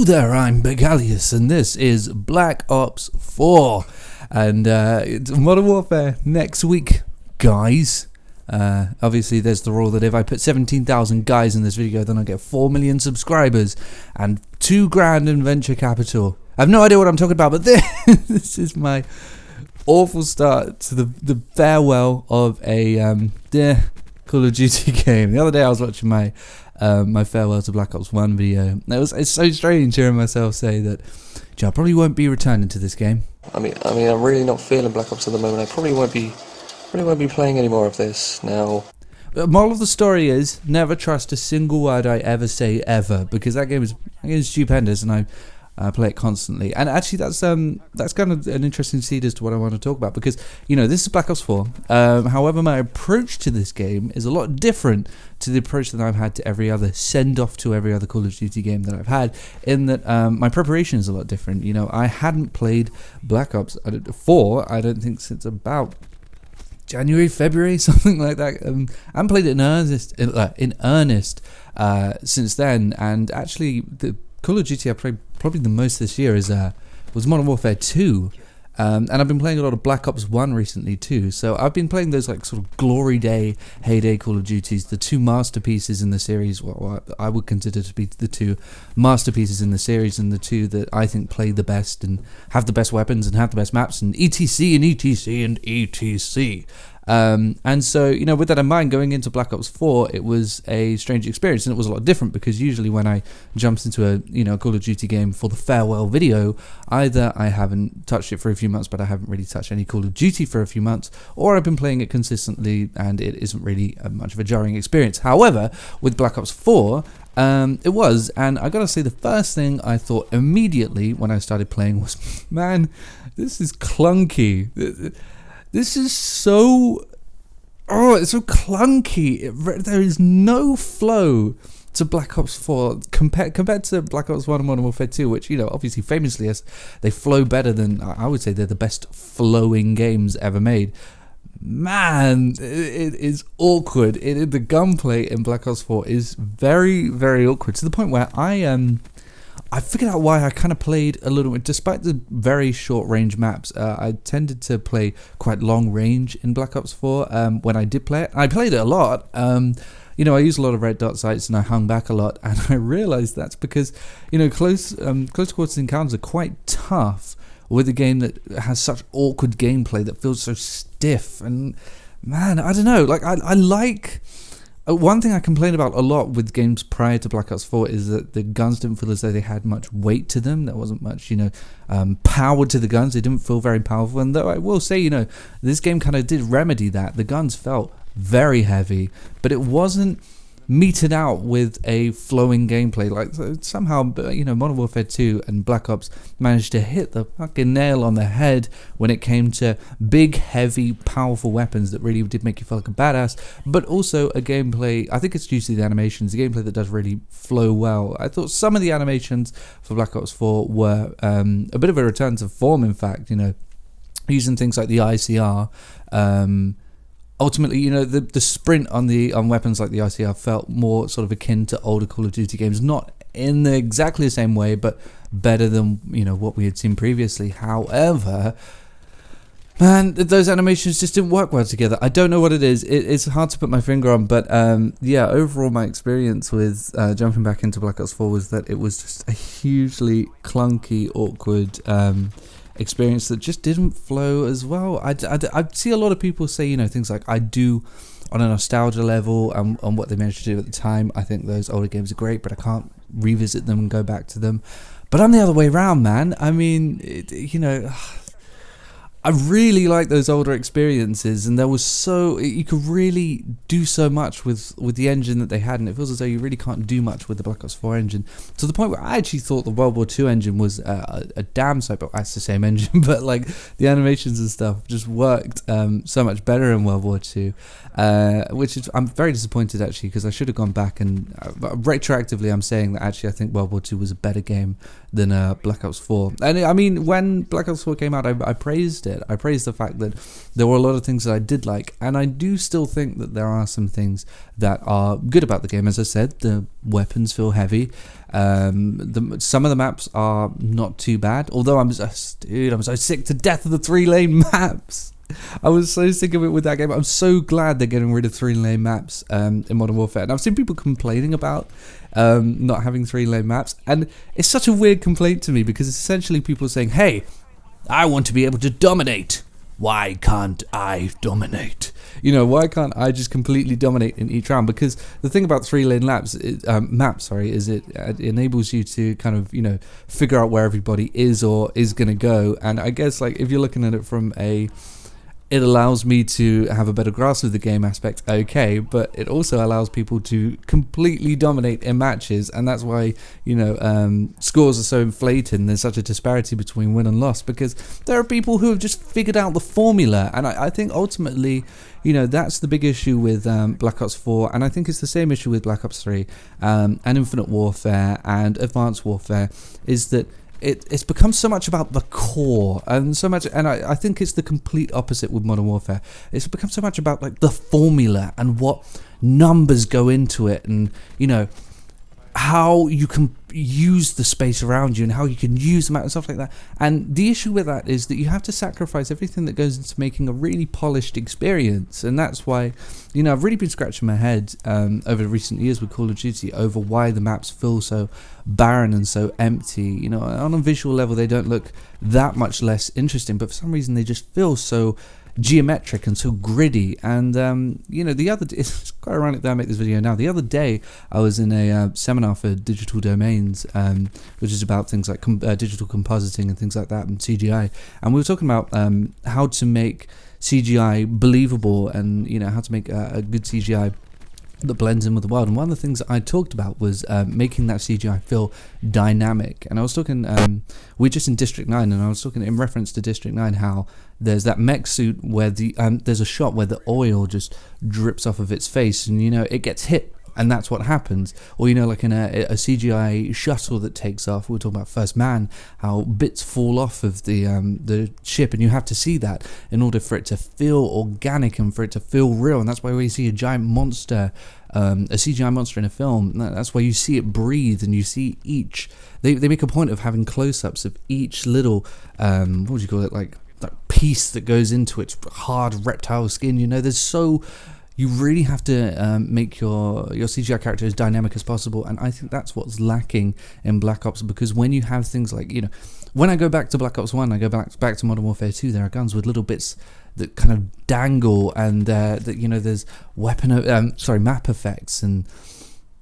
Hello there, I'm Begalius, and this is Black Ops 4, and it's Modern Warfare next week, guys. Obviously there's the rule that if I put 17,000 guys in this video, then I get 4 million subscribers and 2 grand in venture capital. I have no idea what I'm talking about, but this is my awful start to the farewell of a Call of Duty game. The other day I was watching my farewell to Black Ops 1 video. It's so strange hearing myself say that, I probably won't be returning to this game. I mean, I'm really not feeling Black Ops at the moment. I probably won't be playing any more of this now. The moral of the story is never trust a single word I ever say ever, because that game is stupendous, and I play it constantly. And actually that's kind of an interesting seed as to what I want to talk about, because this is Black Ops 4. However, my approach to this game is a lot different to the approach that I've had to every other send-off to every other Call of Duty game that I've had, in that my preparation is a lot different. I hadn't played Black Ops 4, I don't think, since about January, February, something like that. I haven't played it in earnest since then. And actually, the Call of Duty I played probably the most this year was Modern Warfare 2. And I've been playing a lot of Black Ops 1 recently too. So I've been playing those like sort of glory day, heyday Call of Duties, the 2 masterpieces in the series, what I would consider to be the 2 masterpieces in the series, and the 2 that I think play the best and have the best weapons and have the best maps, and etc and etc and etc. And so, with that in mind, going into Black Ops 4, it was a strange experience, and it was a lot different, because usually when I jumped into a Call of Duty game for the farewell video, either I haven't touched it for a few months, but I haven't really touched any Call of Duty for a few months, or I've been playing it consistently and it isn't really much of a jarring experience. However, with Black Ops 4, it was, and I gotta say, the first thing I thought immediately when I started playing was, man, this is clunky. This is so, it's so clunky. There is no flow to Black Ops 4 compared to Black Ops 1 and Modern Warfare 2, which, obviously famously, as they flow better than, I would say they're the best flowing games ever made. Man, it is awkward. The gunplay in Black Ops 4 is very, very awkward, to the point where I figured out why I kind of played a little bit, despite the very short range maps. I tended to play quite long range in Black Ops 4 when I did play it. I played it a lot. I used a lot of red dot sights and I hung back a lot, and I realized that's because, close quarters encounters are quite tough with a game that has such awkward gameplay that feels so stiff. And man, I don't know, like I like... One thing I complain about a lot with games prior to Black Ops 4 is that the guns didn't feel as though they had much weight to them. There wasn't much, power to the guns. They didn't feel very powerful. And though I will say, this game kind of did remedy that. The guns felt very heavy, but it wasn't meted out with a flowing gameplay. Like, somehow, Modern Warfare 2 and Black Ops managed to hit the fucking nail on the head when it came to big, heavy, powerful weapons that really did make you feel like a badass, but also a gameplay, I think it's due to the animations, a gameplay that does really flow well. I thought some of the animations for Black Ops 4 were a bit of a return to form, in fact, using things like the ICR. Ultimately, the sprint on weapons like the ICR felt more sort of akin to older Call of Duty games, not in exactly the same way, but better than what we had seen previously. However, man, those animations just didn't work well together. I don't know what it is. It's hard to put my finger on, but overall my experience with jumping back into Black Ops 4 was that it was just a hugely clunky, awkward experience that just didn't flow as well. I see a lot of people say, things like, I do on a nostalgia level and on what they managed to do at the time. I think those older games are great, but I can't revisit them and go back to them. But I'm the other way around, man. I mean, I really like those older experiences, and you could really do so much with the engine that they had, and it feels as though you really can't do much with the Black Ops 4 engine, to the point where I actually thought the World War II engine was a damn sight, but that's the same engine, but like the animations and stuff just worked so much better in World War II, which is, I'm very disappointed actually, because I should have gone back and retroactively I'm saying that actually I think World War II was a better game than Black Ops 4. And I mean, when Black Ops 4 came out, I praised it. it. I praised the fact that there were a lot of things that I did like, and I do still think that there are some things that are good about the game. As I said, the weapons feel heavy. Some of the maps are not too bad, although I'm so sick to death of the 3-lane maps. I was so sick of it with that game. I'm so glad they're getting rid of 3-lane maps in Modern Warfare. And I've seen people complaining about not having 3-lane maps, and it's such a weird complaint to me, because essentially people are saying, hey, I want to be able to dominate. Why can't I dominate? You know, why can't I just completely dominate in each round? Because the thing about 3-lane maps is it enables you to kind of, you know, figure out where everybody is or is going to go. And I guess, like, if you're looking at it from it allows me to have a better grasp of the game aspect, okay, but it also allows people to completely dominate in matches, and that's why, you know, scores are so inflated and there's such a disparity between win and loss, because there are people who have just figured out the formula. And I think ultimately, you know, that's the big issue with Black Ops 4, and I think it's the same issue with Black Ops 3 and Infinite Warfare and Advanced Warfare, is that it's become so much about the core, and so much, and I think it's the complete opposite with Modern Warfare. It's become so much about, like, the formula and what numbers go into it, and, you know, how you can use the space around you and how you can use the map and stuff like that. And the issue with that is that you have to sacrifice everything that goes into making a really polished experience, and that's why, you know, I've really been scratching my head over recent years with Call of Duty over why the maps feel so barren and so empty. You know, on a visual level they don't look that much less interesting, but for some reason they just feel so geometric and so gritty. And you know, it's quite ironic that I make this video now. The other day I was in a seminar for digital domains, which is about things like digital compositing and things like that, and CGI, and we were talking about how to make CGI believable, and, you know, how to make a good CGI that blends in with the world. And one of the things that I talked about was making that CGI feel dynamic. And I was talking, we're just in District 9, and I was talking in reference to District 9, how there's that mech suit where there's a shot where the oil just drips off of its face, and, you know, it gets hit, and that's what happens. Or, you know, like in a CGI shuttle that takes off, we were talking about First Man, how bits fall off of the ship, and you have to see that in order for it to feel organic and for it to feel real. And that's why we see a giant monster, a CGI monster in a film, that's why you see it breathe, and you see each, they make a point of having close-ups of each little, what would you call it, like that piece that goes into its hard reptile skin. You know, you really have to make your CGI character as dynamic as possible, and I think that's what's lacking in Black Ops, because when you have things like, you know, when I go back to Black Ops 1, I go back to Modern Warfare 2, there are guns with little bits that kind of dangle, and that, you know, there's map effects, and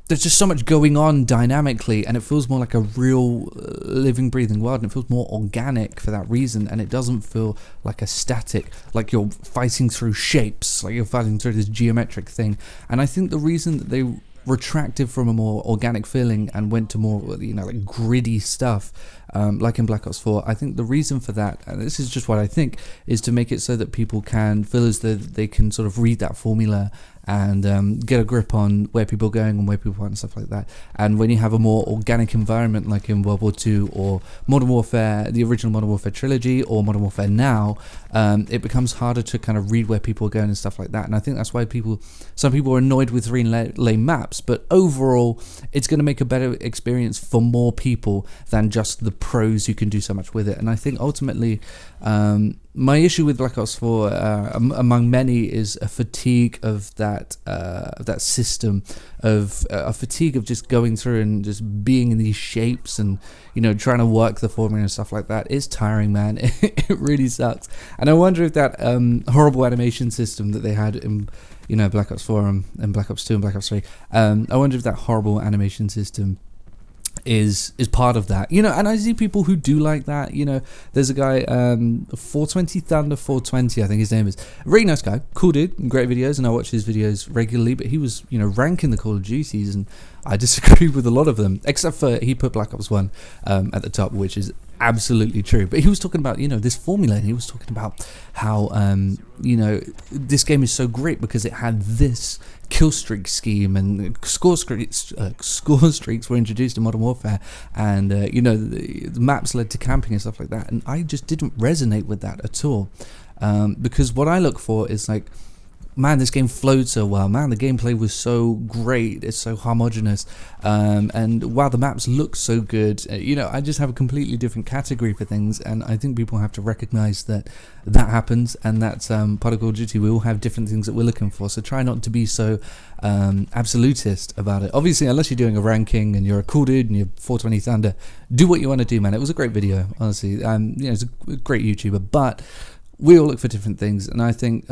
there's just so much going on dynamically, and it feels more like a real living, breathing world, and it feels more organic for that reason, and it doesn't feel like a static, like you're fighting through shapes, like you're fighting through this geometric thing. And I think the reason that they retracted from a more organic feeling and went to more, you know, like gritty stuff, like in Black Ops 4, I think the reason for that, and this is just what I think, is to make it so that people can feel as though they can sort of read that formula and get a grip on where people are going and where people are and stuff like that. And when you have a more organic environment, like in World War II or Modern Warfare, the original Modern Warfare trilogy, or Modern Warfare now, it becomes harder to kind of read where people are going and stuff like that. And I think that's why some people are annoyed with 3-lane maps, but overall it's going to make a better experience for more people than just the pros who can do so much with it. And I think ultimately my issue with Black Ops 4, among many, is a fatigue of that system, of a fatigue of just going through and just being in these shapes and, you know, trying to work the formula and stuff like that. It's tiring, man. It really sucks. And I wonder if that horrible animation system that they had in, you know, Black Ops 4 and Black Ops 2 and Black Ops 3, I wonder if that horrible animation system is part of that, you know. And I see people who do like that, you know. There's a guy, 420 Thunder 420, I think his name is, a really nice guy, cool dude, great videos, and I watch his videos regularly, but he was, you know, ranking the Call of Duties, and I disagree with a lot of them, except for he put Black Ops 1 at the top, which is absolutely true. But he was talking about, this formula, and he was talking about how, this game is so great because it had this kill streak scheme, and score streaks were introduced in Modern Warfare, and the maps led to camping and stuff like that, and I just didn't resonate with that at all, because what I look for is like, man, this game flowed so well. Man, the gameplay was so great. It's so homogenous. And wow, the maps look so good. I just have a completely different category for things. And I think people have to recognize that happens. And that's part of Call of Duty. We all have different things that we're looking for. So try not to be so absolutist about it. Obviously, unless you're doing a ranking and you're a cool dude and you're 420 Thunder, do what you want to do, man. It was a great video, honestly. It's a great YouTuber. But we all look for different things, and I think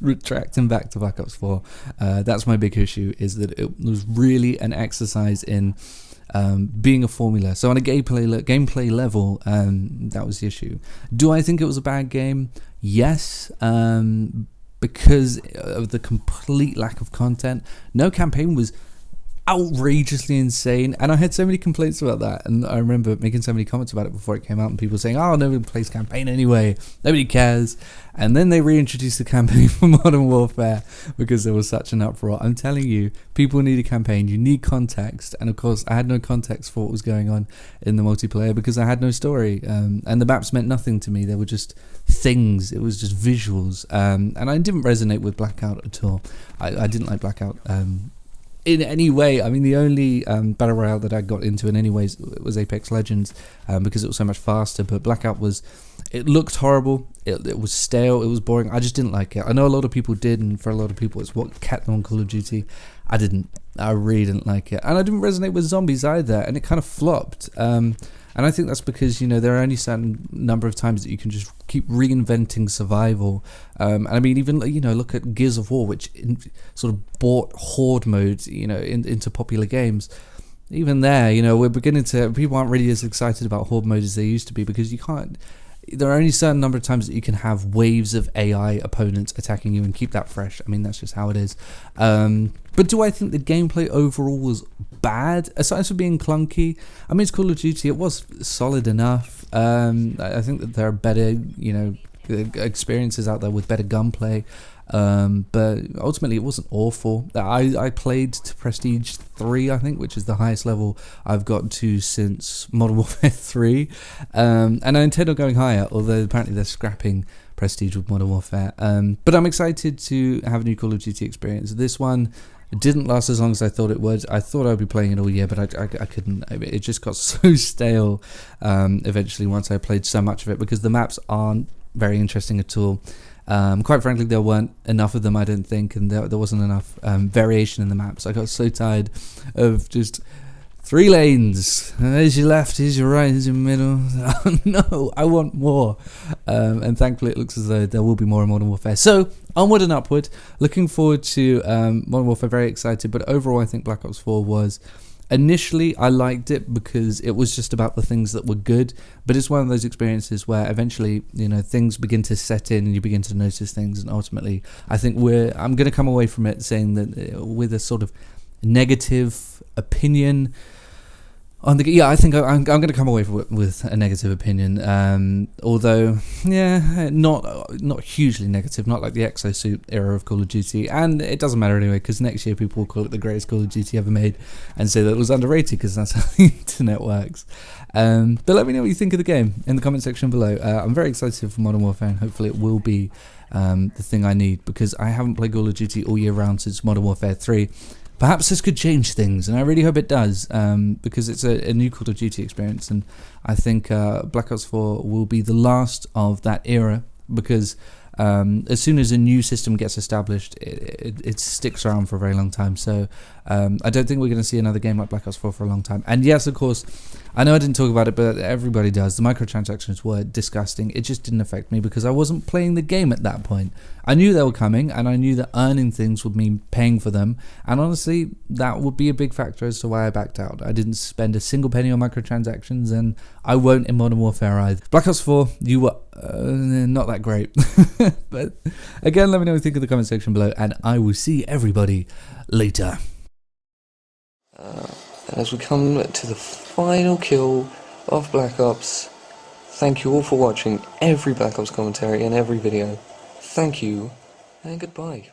retracting back to Black Ops 4, that's my big issue, is that it was really an exercise in being a formula. So on a gameplay level, that was the issue. Do I think it was a bad game? Yes, because of the complete lack of content. No campaign was outrageously insane, and I had so many complaints about that, and I remember making so many comments about it before it came out, and people saying, oh, nobody plays campaign anyway, nobody cares. And then they reintroduced the campaign for Modern Warfare because there was such an uproar. I'm telling you, people need a campaign, you need context, and of course I had no context for what was going on in the multiplayer because I had no story, and the maps meant nothing to me. They were just things, it was just visuals, and I didn't resonate with Blackout at all. I didn't like Blackout in any way. I mean, the only battle royale that I got into in any ways was Apex Legends, because it was so much faster. But Blackout it looked horrible. It was stale. It was boring. I just didn't like it. I know a lot of people did, and for a lot of people, it's what kept them on Call of Duty. I didn't. I really didn't like it, and I didn't resonate with zombies either. And it kind of flopped. And I think that's because, there are only a certain number of times that you can just keep reinventing survival. And I mean, even, look at Gears of War, which sort of brought horde mode, into popular games. Even there, we're beginning to, people aren't really as excited about horde mode as they used to be, because there are only a certain number of times that you can have waves of AI opponents attacking you and keep that fresh. I mean, that's just how it is. But do I think the gameplay overall was bad, aside from being clunky? I mean, it's Call of Duty. It was solid enough. I think that there are better, experiences out there with better gunplay. But ultimately it wasn't awful. I played to Prestige 3, I think, which is the highest level I've gotten to since Modern Warfare 3, and I intend on going higher, although apparently they're scrapping Prestige with Modern Warfare. But I'm excited to have a new Call of Duty experience. This one didn't last as long as I thought it would. I thought I'd be playing it all year, but I couldn't. It just got so stale eventually once I played so much of it, because the maps aren't very interesting at all. Quite frankly, there weren't enough of them, I don't think, and there wasn't enough variation in the maps. I got so tired of just 3 lanes. Here's your left, here's your right, here's your middle. Oh, no, I want more. And thankfully, it looks as though there will be more in Modern Warfare. So, onward and upward. Looking forward to Modern Warfare, very excited. But overall, I think Black Ops 4 was... Initially, I liked it because it was just about the things that were good, but it's one of those experiences where eventually, things begin to set in and you begin to notice things, and ultimately, I think I'm going to come away from it saying that with a sort of negative opinion on the... Yeah, I think I'm going to come away with a negative opinion, although, yeah, not hugely negative, not like the exosuit era of Call of Duty, and it doesn't matter anyway, because next year people will call it the greatest Call of Duty ever made, and say that it was underrated, because that's how the internet works. But let me know what you think of the game in the comment section below. I'm very excited for Modern Warfare, and hopefully it will be the thing I need, because I haven't played Call of Duty all year round since Modern Warfare 3. Perhaps this could change things, and I really hope it does, because it's a new Call of Duty experience, and I think Black Ops 4 will be the last of that era, because as soon as a new system gets established, it sticks around for a very long time. So I don't think we're going to see another game like Black Ops 4 for a long time. And yes, of course, I know I didn't talk about it, but everybody does. The microtransactions were disgusting. It just didn't affect me because I wasn't playing the game at that point. I knew they were coming, and I knew that earning things would mean paying for them. And honestly, that would be a big factor as to why I backed out. I didn't spend a single penny on microtransactions, and I won't in Modern Warfare either. Black Ops 4, you were not that great. But again, let me know what you think in the comment section below, and I will see everybody later. And as we come to the final kill of Black Ops. Thank you all for watching every Black Ops commentary and every video. Thank you, and goodbye.